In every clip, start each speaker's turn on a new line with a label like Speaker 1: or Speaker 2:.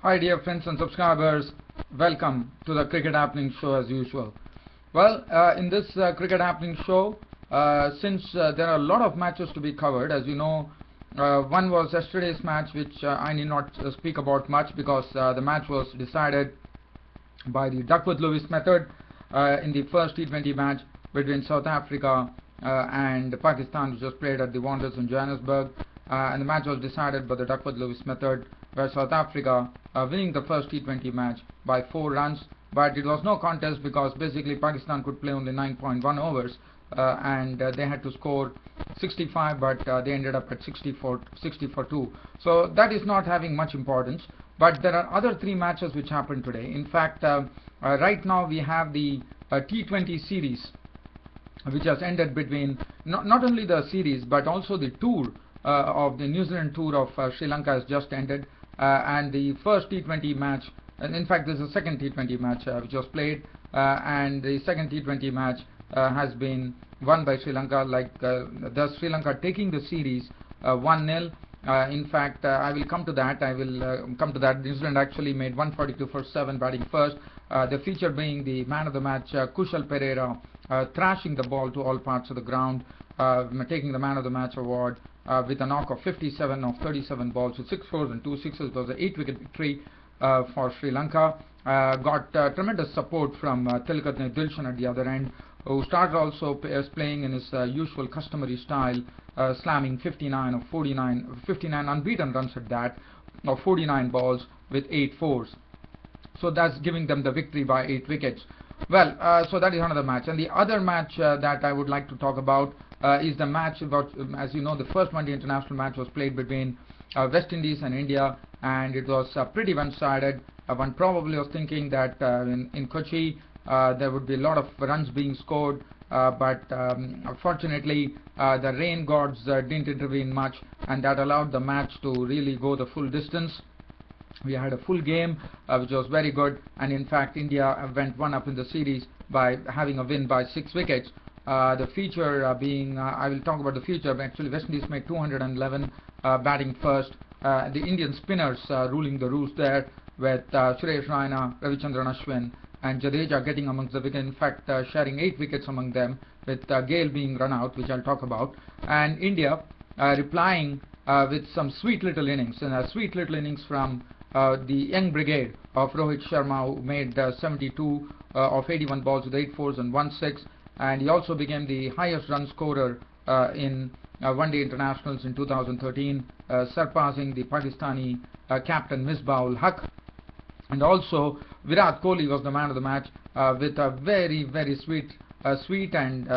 Speaker 1: Hi dear friends and subscribers, welcome to the Cricket Happening Show as usual. Well, in this Cricket Happening Show, since there are a lot of matches to be covered, as you know, one was yesterday's match, which I need not speak about much because the match was decided by the Duckworth-Lewis method in the first T20 match between South Africa and Pakistan, which was played at the Wanderers in Johannesburg, and the match was decided by the Duckworth-Lewis method, where South Africa winning the first T20 match by 4 runs, but it was no contest because basically Pakistan could play only 9.1 overs and they had to score 65, but they ended up at 60 for 2. So that is not having much importance. But there are other 3 matches which happened today. In fact, right now we have the T20 series, which has ended between not only the series but also the tour of the New Zealand tour of Sri Lanka has just ended, and the first T20 match, and in fact this is the second T20 match which was played, and the second T20 match has been won by Sri Lanka, thus Sri Lanka taking the series 1-0. In fact, I will come to that. New Zealand actually made 142 for 7 batting first. The feature being the man of the match, Kusal Perera, thrashing the ball to all parts of the ground, taking the man of the match award with a knock of 57 of 37 balls with 6 fours and 2 sixes. It was an 8-wicket victory for Sri Lanka. Got tremendous support from Tilakatne Dilshan at the other end, who started also playing in his usual customary style, slamming 59 unbeaten runs at that, of 49 balls with 8 fours. So that's giving them the victory by 8 wickets. Well, so that is another match. And the other match that I would like to talk about is the match about, as you know, the first one-day international match was played between West Indies and India, and it was pretty one-sided. One probably was thinking that in Kochi there would be a lot of runs being scored, but unfortunately the rain gods didn't intervene much, and that allowed the match to really go the full distance. We had a full game, which was very good, and in fact India went one up in the series by having a win by 6 wickets. The feature being, I will talk about the feature, but actually West Indies made 211 batting first. The Indian spinners ruling the roost there, with Suresh Raina, Ravichandran Ashwin and Jadeja getting amongst the wicket, in fact sharing 8 wickets among them, with Gale being run out, which I'll talk about, and India replying with some sweet little innings, from the young brigade of Rohit Sharma, who made 72 of 81 balls with 8 fours and 1 6, and he also became the highest run scorer in one-day internationals in 2013, surpassing the Pakistani captain Misbah-ul Haq. And also Virat Kohli was the man of the match with a very sweet and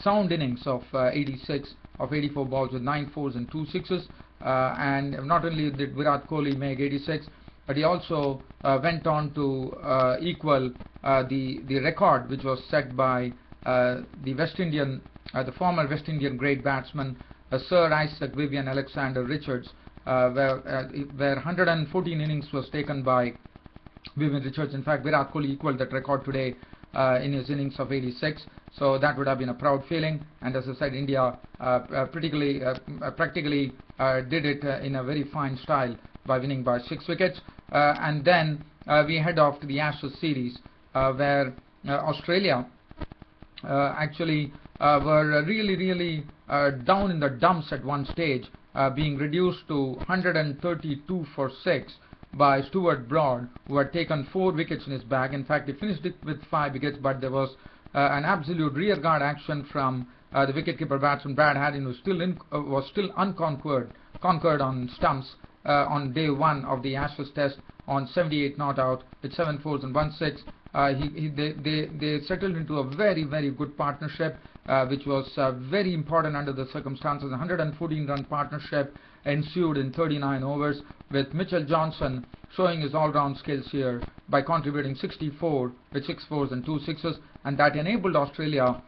Speaker 1: sound innings of 86 of 84 balls with 9 fours and 2 sixes. And not only did Virat Kohli make 86, but he also went on to equal the record which was set by the former West Indian great batsman Sir Isaac Vivian Alexander Richards, where 114 innings was taken by Vivian Richards. In fact, Virat Kohli equaled that record today in his innings of 86. So that would have been a proud feeling. And as I said, India practically did it in a very fine style by winning by 6 wickets. And then we head off to the Ashes series, where Australia actually were really down in the dumps at one stage, being reduced to 132 for 6 by Stuart Broad, who had taken 4 wickets in his bag. In fact, he finished it with 5 wickets, but there was an absolute rearguard action from the wicketkeeper batsman Brad Haddin, who was still unconquered on stumps on day 1 of the Ashes test on 78 not out with 7 fours and 1 6. They settled into a very good partnership, which was very important under the circumstances. A 114-run partnership ensued in 39 overs, with Mitchell Johnson showing his all-round skills here by contributing 64 with 6 fours and 2 sixes, and that enabled Australia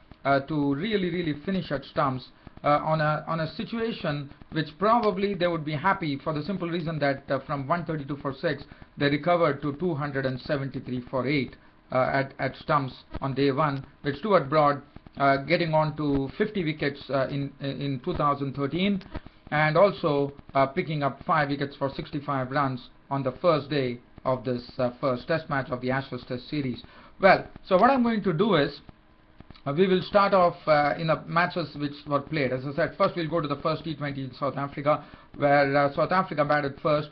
Speaker 1: to really finish at stumps on a situation which probably they would be happy, for the simple reason that from 132 for 6 they recovered to 273 for 8 at stumps on day 1, with Stuart Broad getting on to 50 wickets in 2013, and also picking up 5 wickets for 65 runs on the first day of this first test match of the Ashes Test series. Well, so what I'm going to do is we will start off in the matches which were played. As I said, first we'll go to the first T20 in South Africa, where South Africa batted first,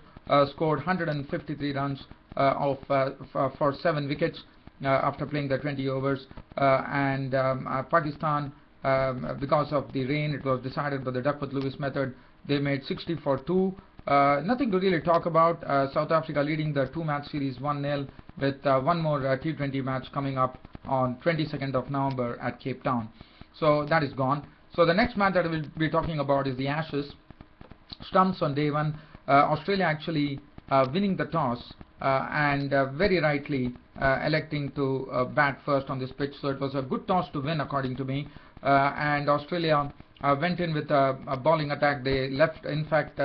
Speaker 1: scored 153 runs for 7 wickets after playing the 20 overs, and Pakistan, because of the rain, it was decided by the Duckworth-Lewis method. They made 60 for 2. Nothing to really talk about. South Africa leading the 2-match series 1-0 with one more T20 match coming up on 22nd of November at Cape Town. So that is gone. So the next match that we'll be talking about is the Ashes. Stumps on day 1. Australia actually winning the toss and very rightly electing to bat first on this pitch. So it was a good toss to win, according to me. And Australia went in with a bowling attack. They left, in fact,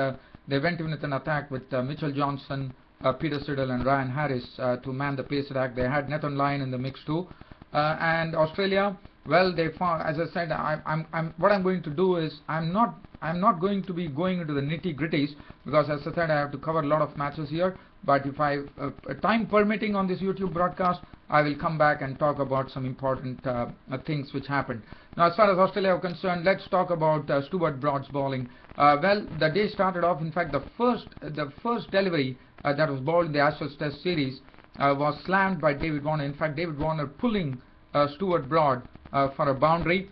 Speaker 1: they went in with an attack with Mitchell Johnson, Peter Siddle and Ryan Harris to man the pace attack. They had Nathan Lyon in the mix too. And Australia, well, they found, as I said, what I'm going to do is I'm not going to be going into the nitty-gritties, because as I said, I have to cover a lot of matches here. But if time permitting on this YouTube broadcast, I will come back and talk about some important things which happened. Now, as far as Australia are concerned, let's talk about Stuart Broad's bowling. Well, the day started off. In fact, the first delivery that was bowled in the Ashes Test series was slammed by David Warner. In fact, David Warner pulling Stuart Broad for a boundary,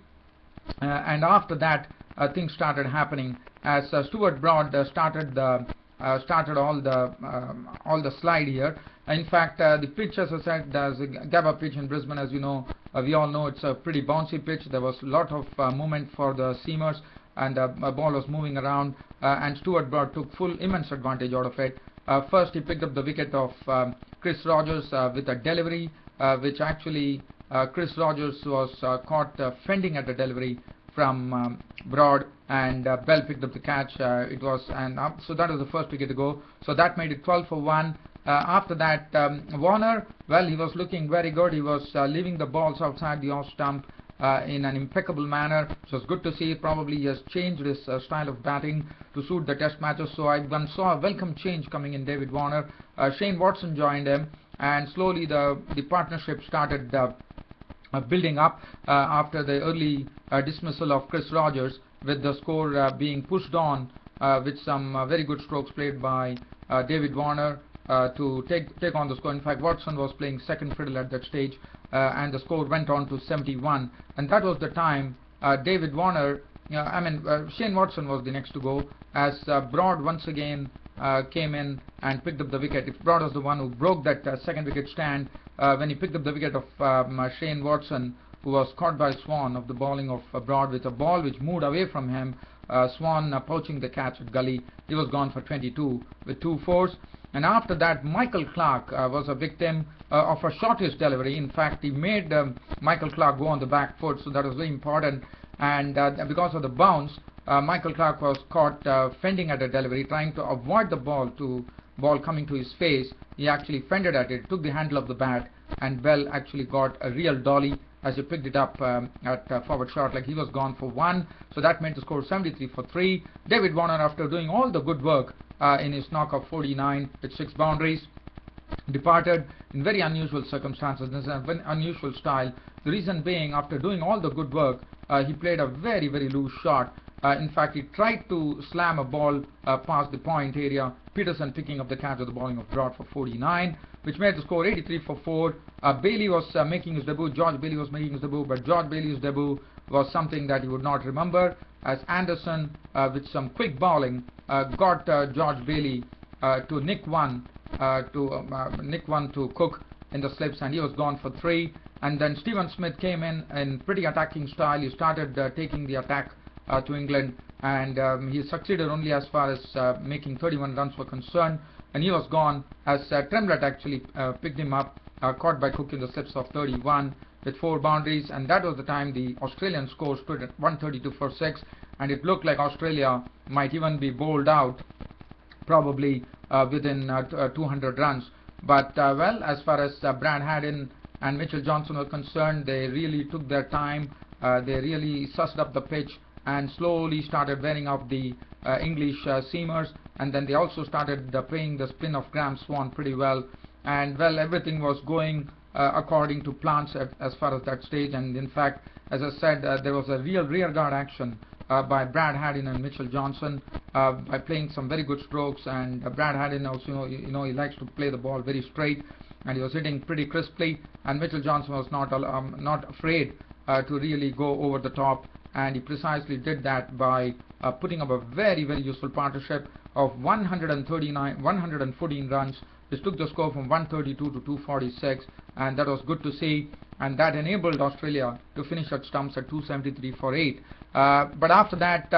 Speaker 1: and after that things started happening as Stuart Broad started all the slide here. In fact, the pitch, as I said, there's a Gabba pitch in Brisbane, as you know. We all know it's a pretty bouncy pitch. There was a lot of movement for the seamers, and the ball was moving around, and Stuart Broad took immense advantage out of it. First, he picked up the wicket of Chris Rogers with a delivery, which actually Chris Rogers was caught fending at the delivery from Broad, and Bell picked up the catch. So that was the first wicket to go. So that made it 12 for 1. After that, Warner, well, he was looking very good. He was leaving the balls outside the off stump in an impeccable manner. So it's good to see. Probably he has changed his style of batting to suit the test matches. So I saw a welcome change coming in David Warner. Shane Watson joined him, and slowly the partnership started building up after the early dismissal of Chris Rogers, with the score being pushed on with some very good strokes played by David Warner to take on the score. In fact, Watson was playing second fiddle at that stage, and the score went on to 71, and that was the time David Warner, Shane Watson was the next to go, as Broad once again came in and picked up the wicket. If Broad was the one who broke that second wicket stand, when he picked up the wicket of Shane Watson, who was caught by Swan of the bowling of Broad with a ball which moved away from him. Swan poaching the catch at gully. He was gone for 22 with 2 fours. And after that, Michael Clarke was a victim of a shortish delivery. In fact, he made Michael Clarke go on the back foot, so that was very important. And because of the bounce, Michael Clarke was caught fending at a delivery, trying to avoid the ball coming to his face. He actually fended at it, took the handle of the bat, and Bell actually got a real dolly as he picked it up at forward shot, like he was gone for 1. So that made the score 73 for 3. David Warner, after doing all the good work in his knock of 49 with 6 boundaries, departed in very unusual circumstances. This is an unusual style. The reason being, after doing all the good work, he played a very, very loose shot. In fact, he tried to slam a ball past the point area. Peterson picking up the catch of the bowling of Broad for 49, which made the score 83 for 4. Bailey was making his debut. George Bailey was making his debut, but George Bailey's debut was something that he would not remember, as Anderson, with some quick bowling, got George Bailey to nick one to Cook in the slips, and he was gone for 3. And then Stephen Smith came in pretty attacking style. He started taking the attack to England, and he succeeded only as far as making 31 runs were concerned, and he was gone as Tremlett actually picked him up, caught by Cook in the slips of 31 with 4 boundaries, and that was the time the Australian score stood at 132 for 6, and it looked like Australia might even be bowled out probably within 200 runs. But well, as far as Brad Haddin and Mitchell Johnson were concerned, they really took their time. They really sussed up the pitch and slowly started wearing out the English seamers, and then they also started playing the spin of Graham Swan pretty well, and well, everything was going according to plans as far as that stage. And in fact, as I said, there was a real rearguard action by Brad Haddin and Mitchell Johnson by playing some very good strokes. And Brad Haddin also, he likes to play the ball very straight, and he was hitting pretty crisply. And Mitchell Johnson was not afraid to really go over the top, and he precisely did that by putting up a very, very useful partnership of 114 runs, which took the score from 132 to 246, and that was good to see, and that enabled Australia to finish at stumps at 273 for 8. But after that,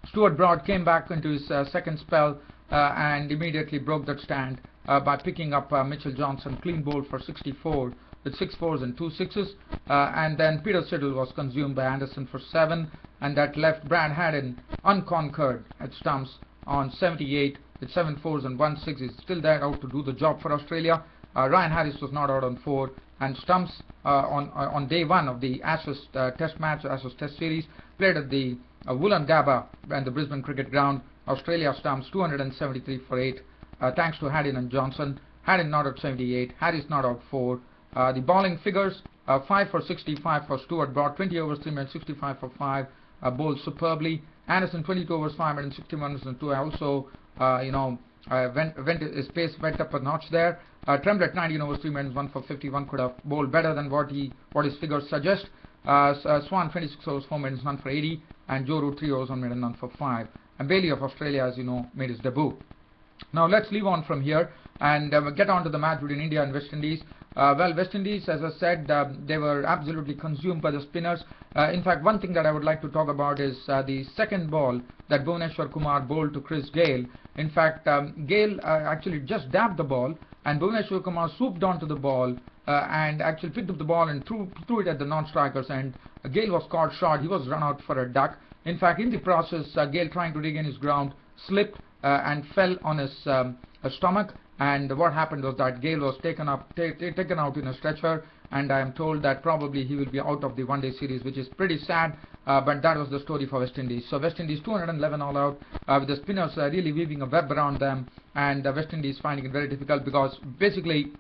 Speaker 1: Stuart Broad came back into his second spell and immediately broke that stand by picking up Mitchell Johnson clean bowled for 64 with 6 fours and 2 sixes, and then Peter Siddle was consumed by Anderson for 7, and that left Brad Haddin unconquered at stumps on 78 with 7 fours and 1 6. He's still there out to do the job for Australia. Ryan Harris was not out on 4, and stumps on day 1 of the Ashes Test match, Ashes Test series, played at the Woolen Gabba and the Brisbane Cricket Ground. Australia stumps 273 for 8, thanks to Haddin and Johnson. Haddin not out 78, Harris not out 4. The bowling figures: 5 for 65 for Stuart Broad, 20 overs 3 minutes, 65 for 5, bowled superbly. Anderson 22 overs 5 minutes, 61 runs and 2. Also, his pace went up a notch there. Tremblett 19 overs 3 minutes, 1 for 51, could have bowled better than what his figures suggest. Swan 26 overs 4 minutes, none for 80, and Joe Root 3 overs 1 minute, none for 5. And Bailey of Australia, as you know, made his debut. Now let's leave on from here and get on to the match between India and West Indies. Well, West Indies, as I said, they were absolutely consumed by the spinners. In fact, one thing that I would like to talk about is the second ball that Bhuvneshwar Kumar bowled to Chris Gayle. In fact, Gayle actually just dabbed the ball, and Bhuvneshwar Kumar swooped onto the ball and actually picked up the ball and threw it at the non-strikers, and Gayle was caught short. He was run out for a duck. In fact, in the process, Gayle, trying to regain his ground, slipped and fell on his stomach. And what happened was that Gayle was taken out in a stretcher, and I am told that probably he will be out of the one-day series, which is pretty sad, but that was the story for West Indies. So West Indies 211 all out, with the spinners really weaving a web around them, and West Indies finding it very difficult, because basically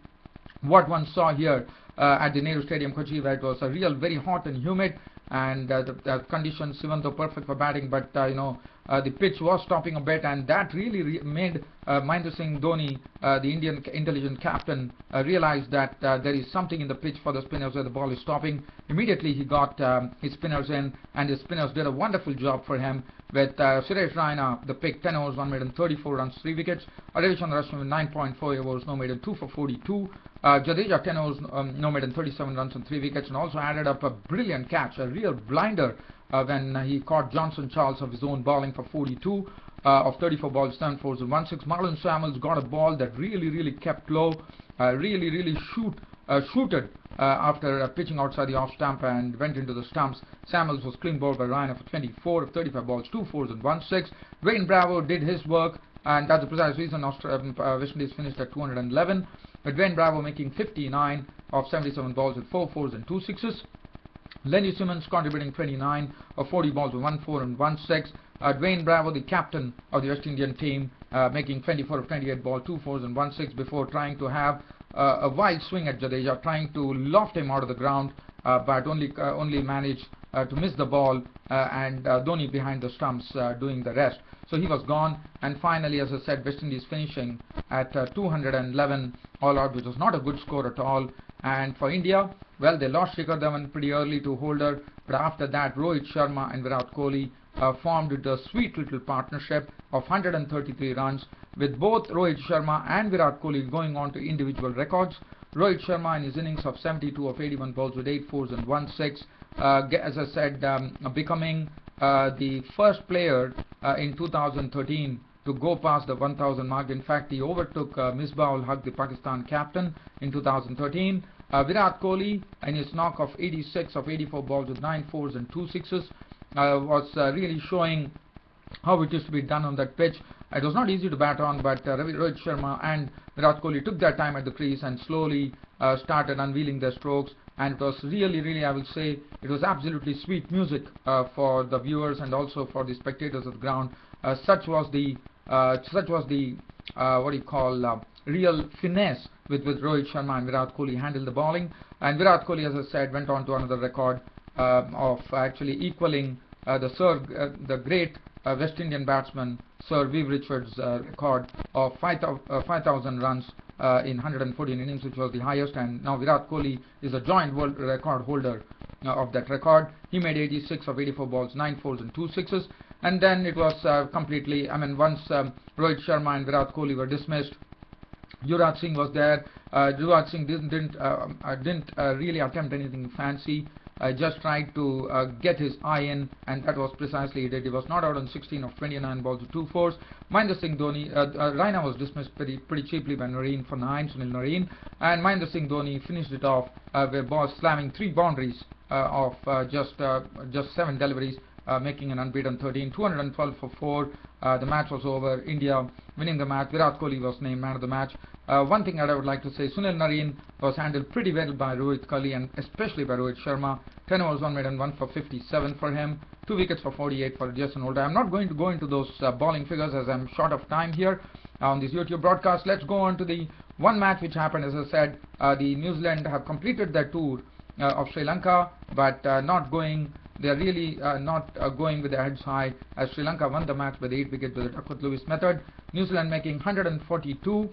Speaker 1: what one saw here at the Nehru Stadium, Kochi, where it was a real very hot and humid, and the conditions, even though perfect for batting, but the pitch was stopping a bit, and that really made Mahendra Singh Dhoni, the Indian intelligent captain, realize that there is something in the pitch for the spinners where the ball is stopping. Immediately he got his spinners in, and his spinners did a wonderful job for him, with Suresh Raina, the pick, 10 overs 1 made and 34 runs, 3 wickets. Ravichandran Ashwin with 9.4 overs, no made and 2 for 42. Jadeja 10 overs, no made and 37 runs and 3 wickets, and also added up a brilliant catch, a real blinder, when he caught Johnson Charles of his own bowling for 42 of 34 balls, 7 fours and 1 6. Marlon Samuels got a ball that really kept low, really shooted after pitching outside the off stump and went into the stumps. Samuels was clean bowled by Ryan for 24 of 35 balls, 2 fours and 1 6. Dwayne Bravo did his work, and that's the precise reason West Indies finished at 211, with Dwayne Bravo making 59 of 77 balls with 4 fours and 2 sixes. Lenny Simmons contributing 29 of 40 balls with 1 4 and 1 6. Dwayne Bravo, the captain of the West Indian team, making 24 of 28 balls, 2 fours and 1 6, before trying to have a wild swing at Jadeja, trying to loft him out of the ground, but only managed to miss the ball, and Dhoni behind the stumps doing the rest. So he was gone, and finally, as I said, West Indies finishing at 211 all out, which was not a good score at all. And for India, well, they lost Shikhar Dhawan pretty early to Holder, but after that, Rohit Sharma and Virat Kohli formed a sweet little partnership of 133 runs, with both Rohit Sharma and Virat Kohli going on to individual records. Rohit Sharma in his innings of 72 of 81 balls with 8 fours and 1 6, as I said, becoming the first player in 2013 to go past the 1000 mark. In fact, he overtook Misbah-ul Haq, the Pakistan captain, in 2013. Virat Kohli, in his knock of 86 of 84 balls with 9 fours and 2 sixes, was really showing how it used to be done on that pitch. It was not easy to bat on, but Rohit Sharma and Virat Kohli took their time at the crease and slowly started unveiling their strokes. And it was really, I will say, it was absolutely sweet music for the viewers and also for the spectators of the ground. Such was the Such was the real finesse with Rohit Sharma and Virat Kohli handled the bowling. And Virat Kohli, as I said, went on to another record of actually equaling the great West Indian batsman Sir Viv Richards' record of 5,000 runs in 114 innings, which was the highest. And now Virat Kohli is a joint world record holder of that record. He made 86 of 84 balls, 9 fours and 2 sixes. And then it was completely, once Rohit Sharma and Virat Kohli were dismissed, Yuvraj Singh was there. Yuvraj Singh didn't really attempt anything fancy. Just tried to get his eye in, and that was precisely it. He was not out on 16 of 29 balls with 2 fours. Mahendra Singh Dhoni, Raina was dismissed pretty cheaply by Nareen for 9, Sunil Nareen, and Mahendra Singh Dhoni finished it off with balls slamming 3 boundaries of just 7 deliveries, making an unbeaten 13, 212 for 4. The match was over. India winning the match. Virat Kohli was named man of the match. One thing that I would like to say, Sunil Nareen was handled pretty well by Rohit Kohli and especially by Rohit Sharma. 10 overs, 1 made and 1 for 57 for him. 2 wickets for 48 for Jason Holder. I'm not going to go into those bowling figures as I'm short of time here on this YouTube broadcast. Let's go on to the one match which happened. As I said, the New Zealand have completed their tour of Sri Lanka, but not going. They are really not going with their heads high, as Sri Lanka won the match by the 8 wickets with the Duckworth Lewis method. New Zealand making 142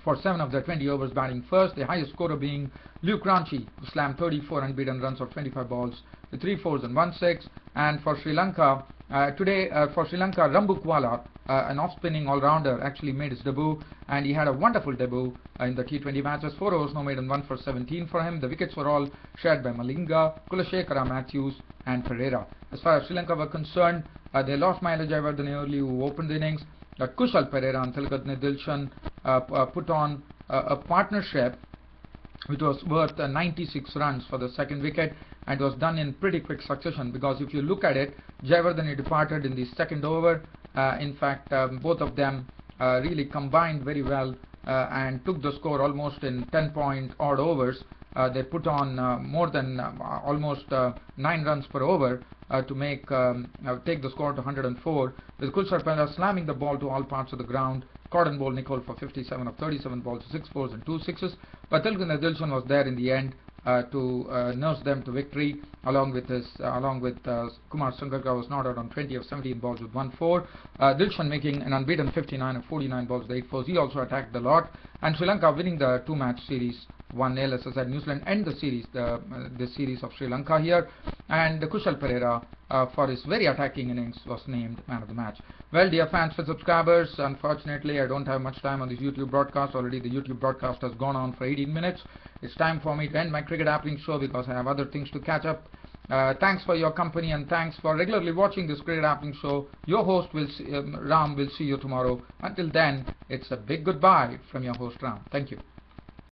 Speaker 1: for 7 of their 20 overs, batting first. The highest scorer being Luke Ranchi, who slammed 34 unbeaten runs of 25 balls with 3 fours and 1 6. And for Sri Lanka, Rambukwala, an off-spinning all-rounder, actually made his debut, and he had a wonderful debut in the T20 matches. 4 overs, no made and 1 for 17 for him. The wickets were all shared by Malinga, Kulashekara, Matthews and Perera. As far as Sri Lanka were concerned, they lost Mahela Jayawardene early, who opened the innings. Kusal Perera and Tilakatne Dilshan put on a partnership which was worth 96 runs for the second wicket, and was done in pretty quick succession, because if you look at it, Jayawardene departed in the second over. In fact, both of them really combined very well and took the score almost in 10-point-odd overs. They put on more than almost 9 runs per over to take the score to 104, with Kusal Perera slamming the ball to all parts of the ground. Cordon bowled Nicol for 57 of 37 balls, 6 fours and 2 sixes. But Tilakatne Dilshan was there in the end to nurse them to victory, along with Kumar Sangakkara was not out on 20 of 17 balls with 1 4. Dilshan making an unbeaten 59 of 49 balls with 8 fours. He also attacked a lot, and Sri Lanka winning the 2-match series 1-0. As I said, New Zealand end the series, the series of Sri Lanka here, and Kusal Perera for his very attacking innings was named man of the match. Well, dear fans and subscribers, unfortunately I don't have much time on this YouTube broadcast. Already the YouTube broadcast has gone on for 18 minutes. It's time for me to end my Cricket Happening show, because I have other things to catch up. Thanks for your company, and thanks for regularly watching this Cricket Happening show. Your host Ram will see you tomorrow. Until then, it's a big goodbye from your host Ram. Thank you.